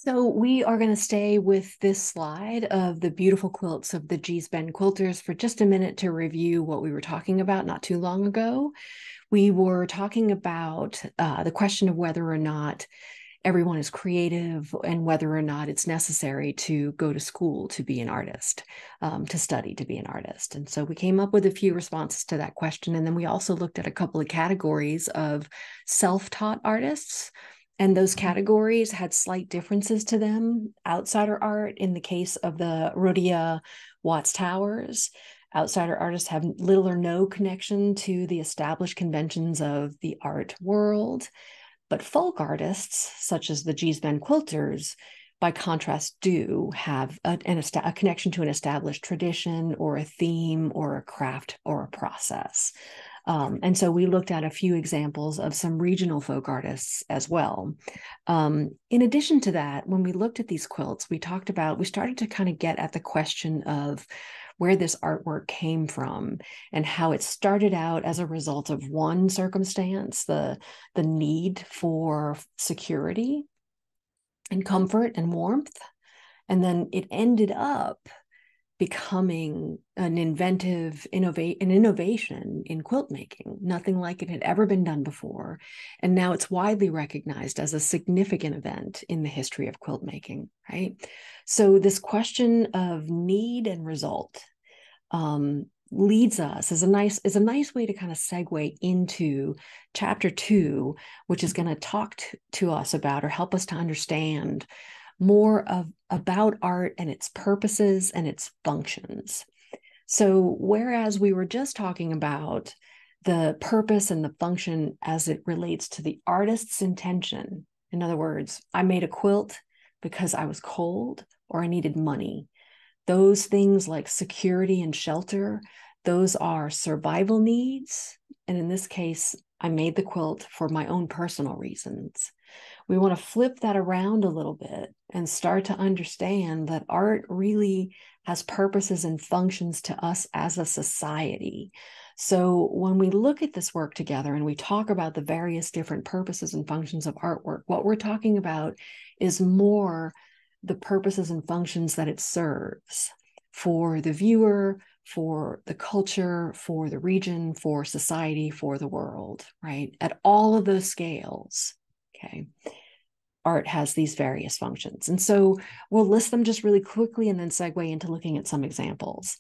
So we are going to stay with this slide of the beautiful quilts of the Gee's Bend quilters for just a minute to review what we were talking about not too long ago. We were talking about the question of whether or not everyone is creative and whether or not it's necessary to go to school to be an artist, to study to be an artist. And so we came up with a few responses to that question. And then we also looked at a couple of categories of self-taught artists. And those categories had slight differences to them. Outsider art, in the case of the Rhodia Watts Towers, outsider artists have little or no connection to the established conventions of the art world. But folk artists, such as the Gee's Bend quilters, by contrast, do have a connection to an established tradition or a theme or a craft or a process. And so we looked at a few examples of some regional folk artists as well. In addition to that, when we looked at these quilts, we started to kind of get at the question of where this artwork came from and how it started out as a result of one circumstance, the need for security and comfort and warmth. And then it ended up becoming an innovation in quilt making. Nothing like it had ever been done before. And now it's widely recognized as a significant event in the history of quilt making, right? So this question of need and result leads us is a nice way to kind of segue into chapter 2, which is going to talk to us about or help us to understand more about art and its purposes and its functions. So whereas we were just talking about the purpose and the function as it relates to the artist's intention, in other words, I made a quilt because I was cold or I needed money. Those things like security and shelter, those are survival needs. And in this case, I made the quilt for my own personal reasons. We want to flip that around a little bit and start to understand that art really has purposes and functions to us as a society. So when we look at this work together and we talk about the various different purposes and functions of artwork, what we're talking about is more the purposes and functions that it serves for the viewer, for the culture, for the region, for society, for the world, right? At all of those scales, okay, art has these various functions. And so we'll list them just really quickly and then segue into looking at some examples.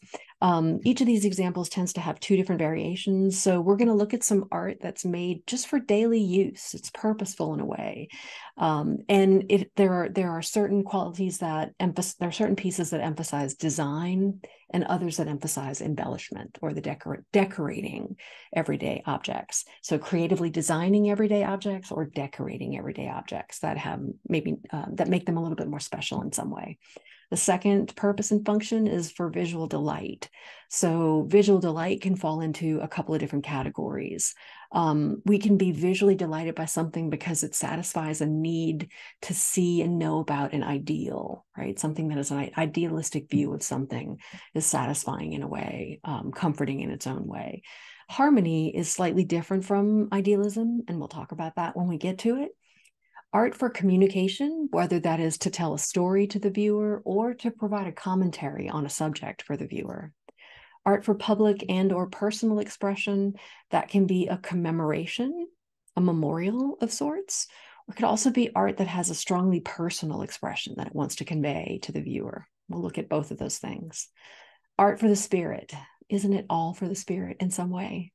Each of these examples tends to have 2 different variations. So we're going to look at some art that's made just for daily use. It's purposeful in a way. And there are certain qualities there are certain pieces that emphasize design and others that emphasize embellishment or the decorating everyday objects. So creatively designing everyday objects or decorating everyday objects that have that make them a little bit more special in some way. The second purpose and function is for visual delight. So visual delight can fall into a couple of different categories. We can be visually delighted by something because it satisfies a need to see and know about an ideal, right? Something that is an idealistic view of something is satisfying in a way, comforting in its own way. Harmony is slightly different from idealism, and we'll talk about that when we get to it. Art for communication, whether that is to tell a story to the viewer or to provide a commentary on a subject for the viewer. Art for public and or personal expression, that can be a commemoration, a memorial of sorts, or it could also be art that has a strongly personal expression that it wants to convey to the viewer. We'll look at both of those things. Art for the spirit, isn't it all for the spirit in some way?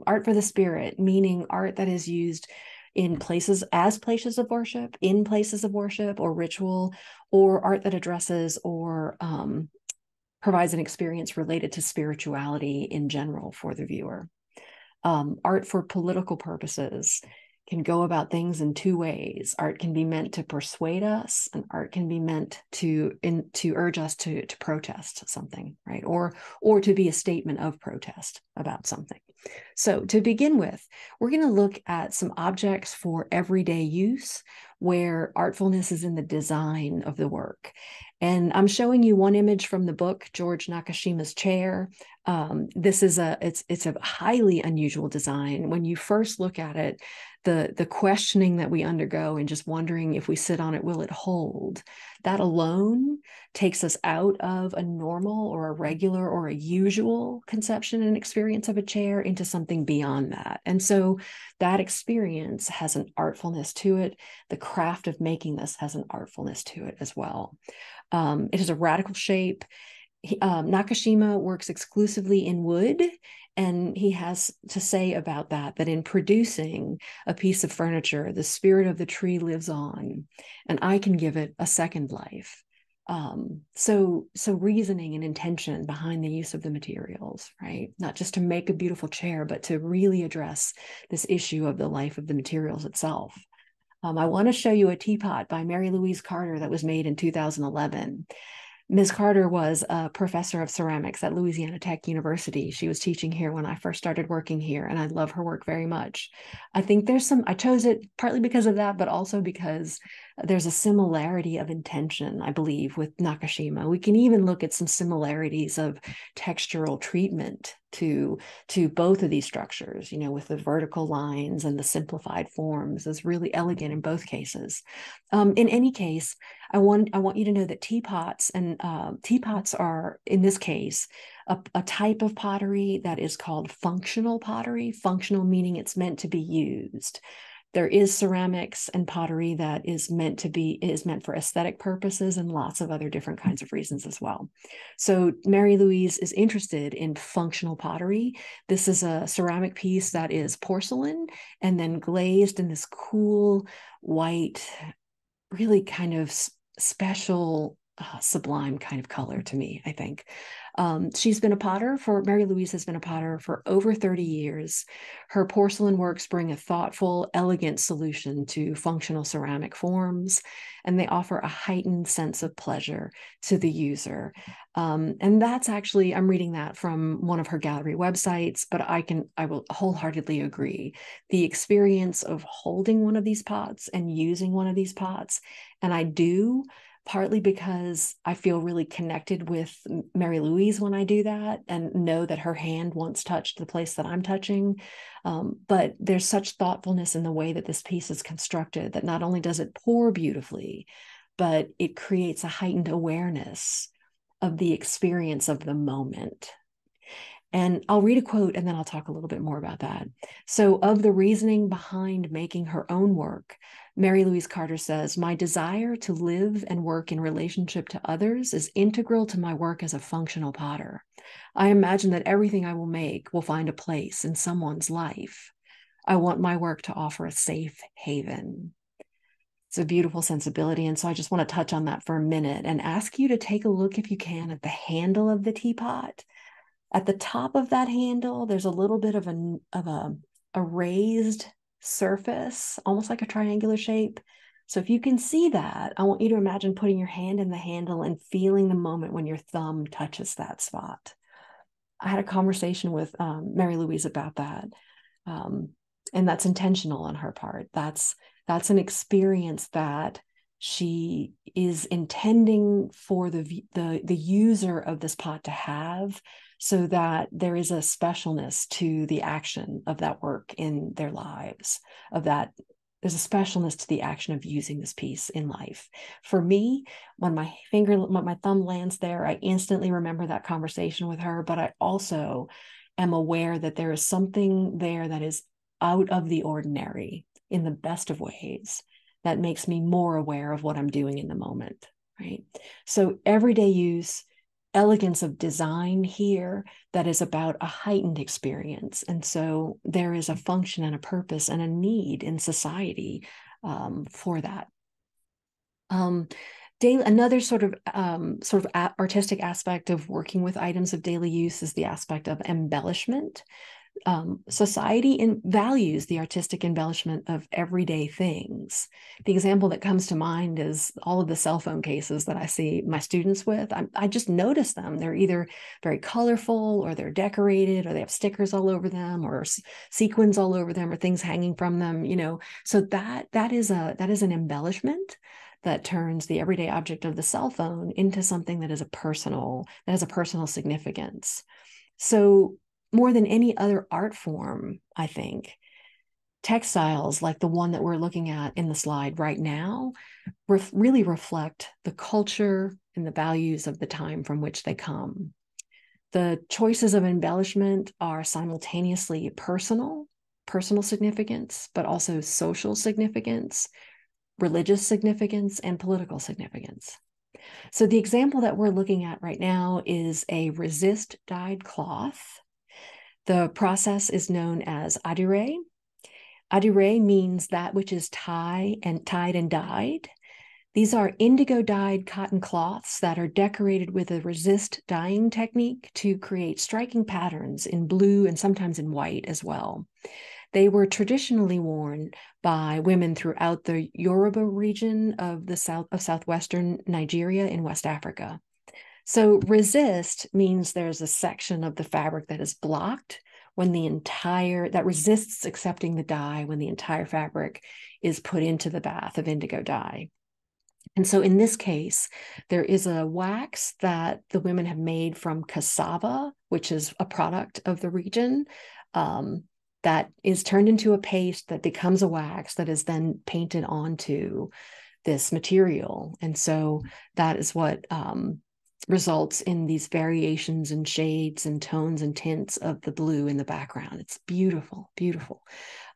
Art for the spirit, meaning art that is used in places of worship, in places of worship or ritual, or art that addresses or provides an experience related to spirituality in general for the viewer. Art for political purposes can go about things in 2 ways. Art can be meant to persuade us, and art can be meant to urge us to protest something, right? Or to be a statement of protest about something. So to begin with, we're going to look at some objects for everyday use where artfulness is in the design of the work. And I'm showing you one image from the book, George Nakashima's Chair. This is it's a highly unusual design. When you first look at it, the questioning that we undergo and just wondering if we sit on it, will it hold? That alone takes us out of a normal or a regular or a usual conception and experience of a chair into something beyond that. And so that experience has an artfulness to it. The craft of making this has an artfulness to it as well. It is a radical shape. Nakashima works exclusively in wood, and he has to say about that in producing a piece of furniture, the spirit of the tree lives on, and I can give it a second life. So reasoning and intention behind the use of the materials, right? Not just to make a beautiful chair, but to really address this issue of the life of the materials itself. I want to show you a teapot by Mary Louise Carter that was made in 2011. Ms. Carter was a professor of ceramics at Louisiana Tech University. She was teaching here when I first started working here, and I love her work very much. I think I chose it partly because of that, but also because there's a similarity of intention, I believe, with Nakashima. We can even look at some similarities of textural treatment to both of these structures, with the vertical lines and the simplified forms is really elegant in both cases. In any case, I want you to know that teapots are, in this case, a type of pottery that is called functional pottery. Functional meaning it's meant to be used. There is ceramics and pottery that is meant for aesthetic purposes and lots of other different kinds of reasons as well. So Mary Louise is interested in functional pottery. This is a ceramic piece that is porcelain and then glazed in this cool white, really kind of special, sublime kind of color to me, I think. Mary Louise has been a potter for over 30 years. Her porcelain works bring a thoughtful, elegant solution to functional ceramic forms, and they offer a heightened sense of pleasure to the user. And that's actually, I'm reading that from one of her gallery websites, but I will wholeheartedly agree. The experience of holding one of these pots and using one of these pots, and I do, partly because I feel really connected with Mary Louise when I do that and know that her hand once touched the place that I'm touching. But there's such thoughtfulness in the way that this piece is constructed that not only does it pour beautifully, but it creates a heightened awareness of the experience of the moment. And I'll read a quote and then I'll talk a little bit more about that. So, of the reasoning behind making her own work, Mary Louise Carter says, "My desire to live and work in relationship to others is integral to my work as a functional potter. I imagine that everything I will make will find a place in someone's life. I want my work to offer a safe haven." It's a beautiful sensibility. And so I just want to touch on that for a minute and ask you to take a look, if you can, at the handle of the teapot. At the top of that handle, there's a little bit of a raised surface, almost like a triangular shape. So if you can see that, I want you to imagine putting your hand in the handle and feeling the moment when your thumb touches that spot. I had a conversation with Mary Louise about that. And that's intentional on her part. That's an experience that she is intending for the user of this pot to have, so that there is a specialness to the action of that work in their lives, there's a specialness to the action of using this piece in life. For me, when my thumb lands there, I instantly remember that conversation with her, but I also am aware that there is something there that is out of the ordinary in the best of ways that makes me more aware of what I'm doing in the moment, right? So everyday use, elegance of design here that is about a heightened experience. And so there is a function and a purpose and a need in society for that. Another sort of artistic aspect of working with items of daily use is the aspect of embellishment. Society values the artistic embellishment of everyday things. The example that comes to mind is all of the cell phone cases that I see my students with. I just notice them. They're either very colorful, or they're decorated, or they have stickers all over them, or sequins all over them, or things hanging from them. So that is an embellishment that turns the everyday object of the cell phone into something that has a personal significance. So more than any other art form, I think, Textiles like the one that we're looking at in the slide right now really reflect the culture and the values of the time from which they come. The choices of embellishment are simultaneously personal significance, but also social significance, religious significance, and political significance. So the example that we're looking at right now is a resist dyed cloth. The process is known as adire. Adire means that which is tied and dyed. These are indigo dyed cotton cloths that are decorated with a resist dyeing technique to create striking patterns in blue and sometimes in white as well. They were traditionally worn by women throughout the Yoruba region of the southwestern Nigeria in West Africa. So resist means there's a section of the fabric that is blocked when that resists accepting the dye when the entire fabric is put into the bath of indigo dye. And so in this case, there is a wax that the women have made from cassava, which is a product of the region, that is turned into a paste that becomes a wax that is then painted onto this material. And so that is what results in these variations in shades and tones and tints of the blue in the background. It's beautiful, beautiful.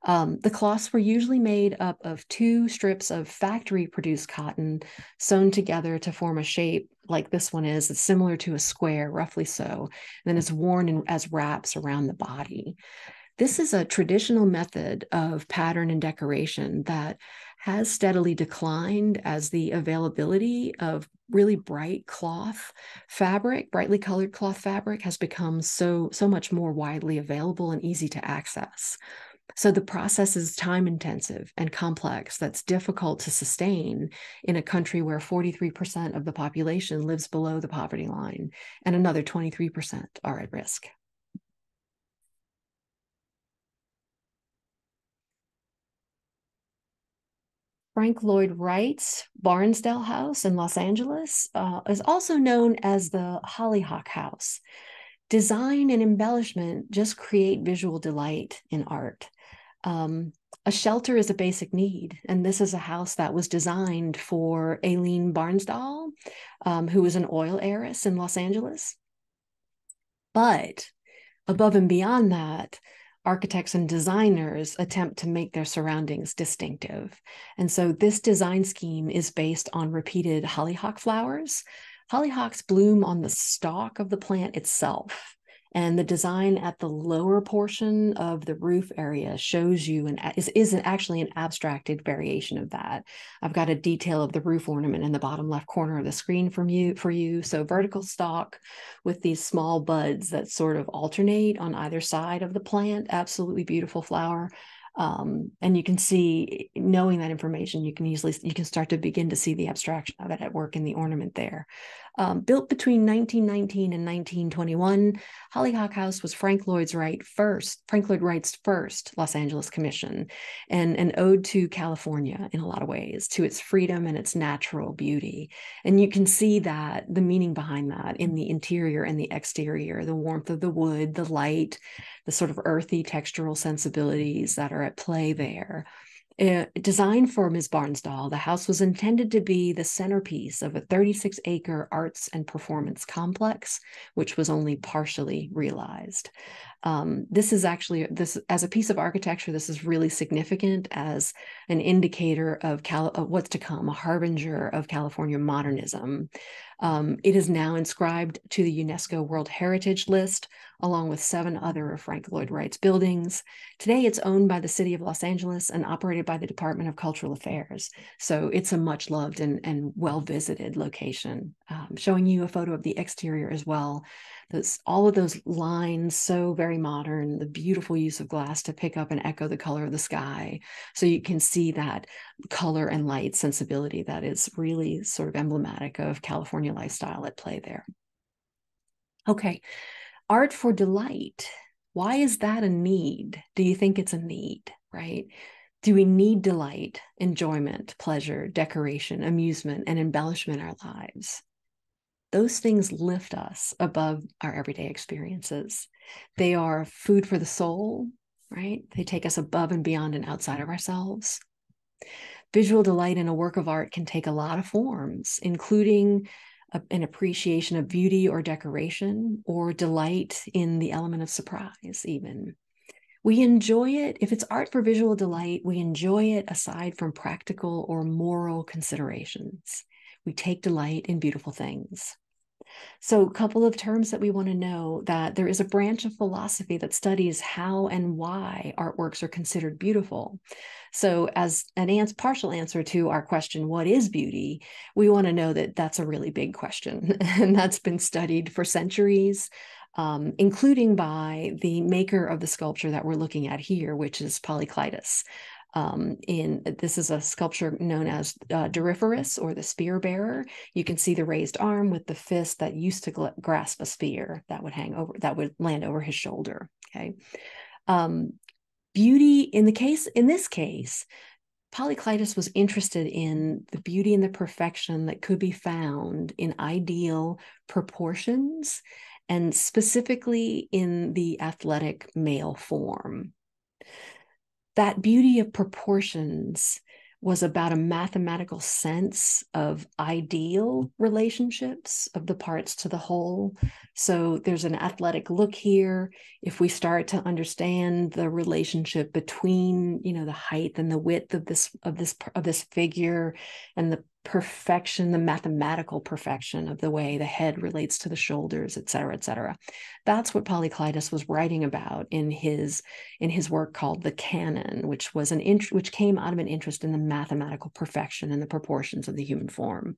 The cloths were usually made up of 2 strips of factory-produced cotton sewn together to form a shape like this one is. It's similar to a square, roughly so, and then it's worn as wraps around the body. This is a traditional method of pattern and decoration that has steadily declined as the availability of really bright cloth fabric, brightly colored cloth fabric, has become so much more widely available and easy to access. So the process is time intensive and complex that's difficult to sustain in a country where 43% of the population lives below the poverty line and another 23% are at risk. Frank Lloyd Wright's Barnsdall House in Los Angeles is also known as the Hollyhock House. Design and embellishment just create visual delight in art. A shelter is a basic need, and this is a house that was designed for Aileen Barnsdall, who was an oil heiress in Los Angeles. But above and beyond that, architects and designers attempt to make their surroundings distinctive. And so this design scheme is based on repeated hollyhock flowers. Hollyhocks bloom on the stalk of the plant itself. And the design at the lower portion of the roof area shows you is actually an abstracted variation of that. I've got a detail of the roof ornament in the bottom left corner of the screen for you. So vertical stalk with these small buds that sort of alternate on either side of the plant. Absolutely beautiful flower. And you can see, knowing that information, you can start to begin to see the abstraction of it at work in the ornament there. Built between 1919 and 1921, Hollyhock House was Frank Lloyd Wright's first Los Angeles commission, and an ode to California in a lot of ways, to its freedom and its natural beauty. And you can see that the meaning behind that in the interior and the exterior, the warmth of the wood, the light, the sort of earthy textural sensibilities that are at play there. Designed for Ms. Barnsdall, the house was intended to be the centerpiece of a 36-acre arts and performance complex, which was only partially realized. This as a piece of architecture, this is really significant as an indicator of what's to come, a harbinger of California modernism. It is now inscribed to the UNESCO World Heritage List, along with 7 other of Frank Lloyd Wright's buildings. Today, it's owned by the city of Los Angeles and operated by the Department of Cultural Affairs. So it's a much loved and well-visited location. Showing you a photo of the exterior as well. All of those lines, so very modern, the beautiful use of glass to pick up and echo the color of the sky. So you can see that color and light sensibility that is really sort of emblematic of California lifestyle at play there. Okay, art for delight. Why is that a need? Do you think it's a need, right? Do we need delight, enjoyment, pleasure, decoration, amusement, and embellishment in our lives? Those things lift us above our everyday experiences. They are food for the soul, right? They take us above and beyond and outside of ourselves. Visual delight in a work of art can take a lot of forms, including an appreciation of beauty or decoration, or delight in the element of surprise, even. We enjoy it. If it's art for visual delight, we enjoy it aside from practical or moral considerations. We take delight in beautiful things. So a couple of terms that we want to know: that there is a branch of philosophy that studies how and why artworks are considered beautiful. So as an partial answer to our question, what is beauty? We want to know that that's a really big question, and that's been studied for centuries, including by the maker of the sculpture that we're looking at here, which is Polykleitos. This is a sculpture known as Doryphorus, or the spear bearer. You can see the raised arm with the fist that used to grasp a spear that would land over his shoulder. Okay. Beauty in this case, Polykleitos was interested in the beauty and the perfection that could be found in ideal proportions, and specifically in the athletic male form. That beauty of proportions was about a mathematical sense of ideal relationships of the parts to the whole. So there's an athletic look here. If we start to understand the relationship between, the height and the width of this figure, and the perfection, the mathematical perfection of the way the head relates to the shoulders, et cetera, et cetera. That's what Polykleitos was writing about in his work called The Canon, which came out of an interest in the mathematical perfection and the proportions of the human form.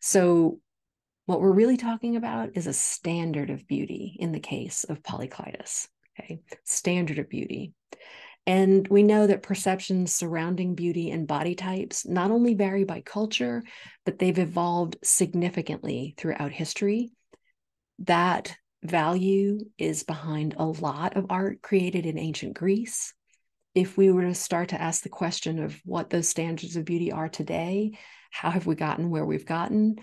So what we're really talking about is a standard of beauty in the case of Polykleitos. Okay, standard of beauty. And we know that perceptions surrounding beauty and body types not only vary by culture, but they've evolved significantly throughout history. That value is behind a lot of art created in ancient Greece. If we were to start to ask the question of what those standards of beauty are today, how have we gotten where we've gotten,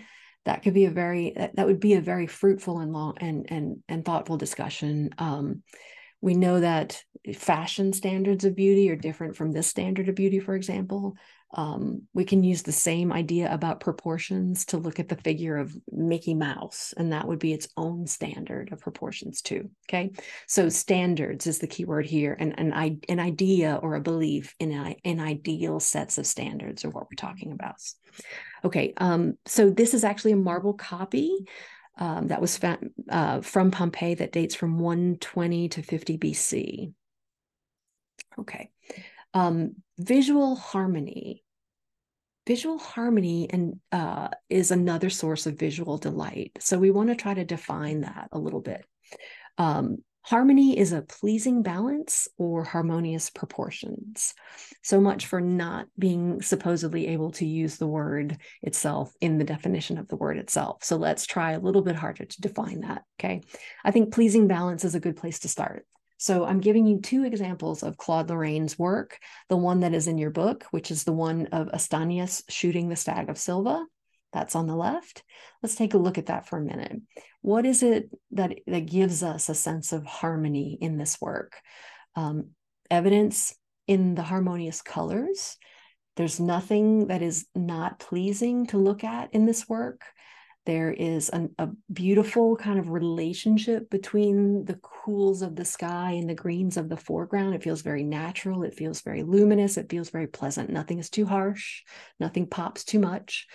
that would be a very fruitful and long and thoughtful discussion. We know that fashion standards of beauty are different from this standard of beauty, for example. We can use the same idea about proportions to look at the figure of Mickey Mouse, and that would be its own standard of proportions too. Okay, so standards is the key word here, and an idea or a belief in ideal sets of standards are what we're talking about. Okay, so this is actually a marble copy that was found from Pompeii that dates from 120 to 50 BC. Okay. Visual harmony. Visual harmony is another source of visual delight. So we want to try to define that a little bit. Harmony is a pleasing balance or harmonious proportions. So much for not being supposedly able to use the word itself in the definition of the word itself. So let's try a little bit harder to define that, okay? I think pleasing balance is a good place to start. So I'm giving you two examples of Claude Lorraine's work, the one that is in your book, which is the one of Astanias shooting the stag of Silva. That's on the left. Let's take a look at that for a minute. What is it that gives us a sense of harmony in this work? Evidence in the harmonious colors. There's nothing that is not pleasing to look at in this work. There is a beautiful kind of relationship between the cools of the sky and the greens of the foreground. It feels very natural. It feels very luminous. It feels very pleasant. Nothing is too harsh. Nothing pops too much.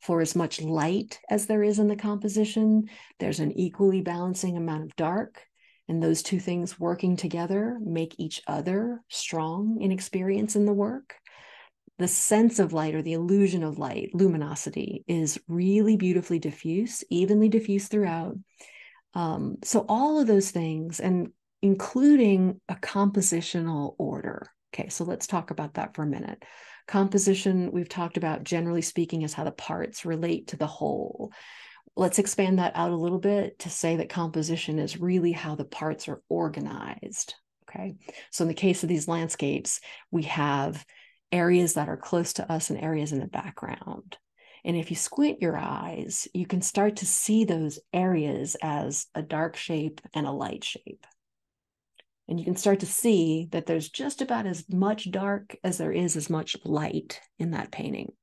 For as much light as there is in the composition, there's an equally balancing amount of dark. And those two things working together make each other strong in experience in the work. The sense of light, or the illusion of light, luminosity, is really beautifully diffuse, evenly diffuse throughout. So all of those things, and including a compositional order. Okay, so let's talk about that for a minute. Composition, we've talked about, generally speaking, is how the parts relate to the whole. Let's expand that out a little bit to say that composition is really how the parts are organized. Okay, so in the case of these landscapes, we have areas that are close to us and areas in the background. And if you squint your eyes, you can start to see those areas as a dark shape and a light shape. And you can start to see that there's just about as much dark as there is as much light in that painting.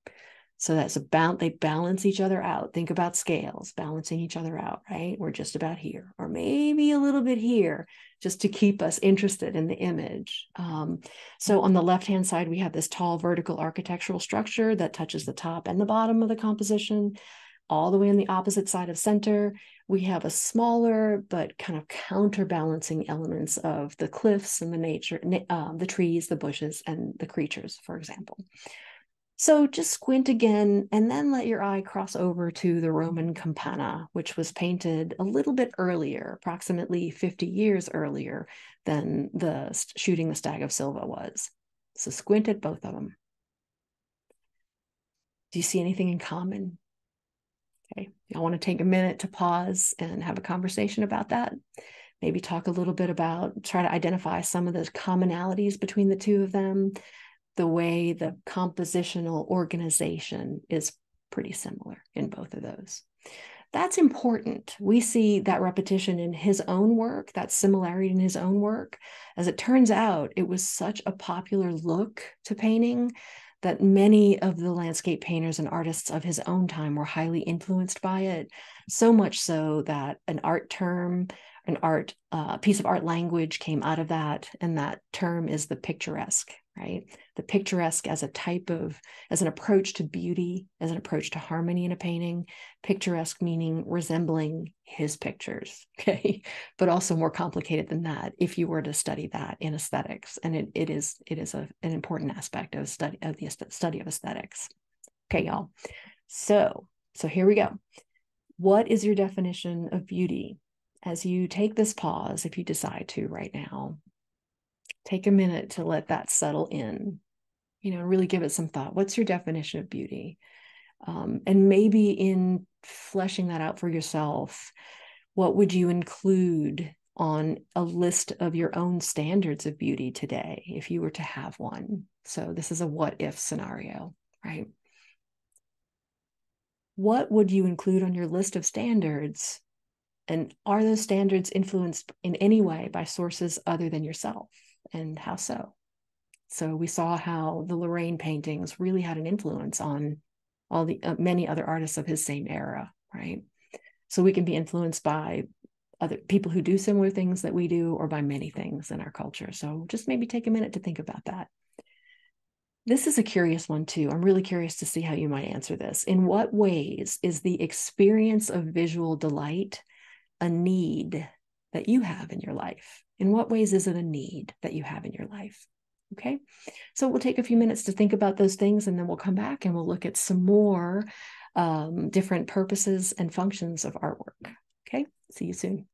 So that's about, they balance each other out. Think about scales balancing each other out, right? We're just about here, or maybe a little bit here, just to keep us interested in the image. So on the left-hand side, we have this tall vertical architectural structure that touches the top and the bottom of the composition. All the way on the opposite side of center, we have a smaller but kind of counterbalancing elements of the cliffs and the nature, the trees, the bushes, and the creatures, for example. So just squint again and then let your eye cross over to the Roman campana, which was painted a little bit earlier, approximately 50 years earlier than the Shooting the Stag of Silva was. So squint at both of them. Do you see anything in common? Okay, I want to take a minute to pause and have a conversation about that. Maybe talk a little bit about, try to identify some of the commonalities between the two of them. The way the compositional organization is pretty similar in both of those. That's important. We see that repetition in his own work, that similarity in his own work. As it turns out, it was such a popular look to painting that many of the landscape painters and artists of his own time were highly influenced by it, so much so that an art term, piece of art language came out of that, and that term is the picturesque, right? The picturesque as an approach to beauty, as an approach to harmony in a painting. Picturesque meaning resembling his pictures, okay? But also more complicated than that if you were to study that in aesthetics. And it is an important aspect of the study of aesthetics. Okay, y'all. So here we go. What is your definition of beauty? As you take this pause, if you decide to right now, take a minute to let that settle in, really give it some thought. What's your definition of beauty? And maybe in fleshing that out for yourself, what would you include on a list of your own standards of beauty today, if you were to have one? So this is a what if scenario, right? What would you include on your list of standards? And are those standards influenced in any way by sources other than yourself? And how so? So we saw how the Lorraine paintings really had an influence on all the many other artists of his same era, right? So we can be influenced by other people who do similar things that we do, or by many things in our culture. So just maybe take a minute to think about that. This is a curious one too. I'm really curious to see how you might answer this. In what ways is the experience of visual delight a need that you have in your life? In what ways is it a need that you have in your life? Okay, so we'll take a few minutes to think about those things, and then we'll come back and we'll look at some more different purposes and functions of artwork. Okay, see you soon.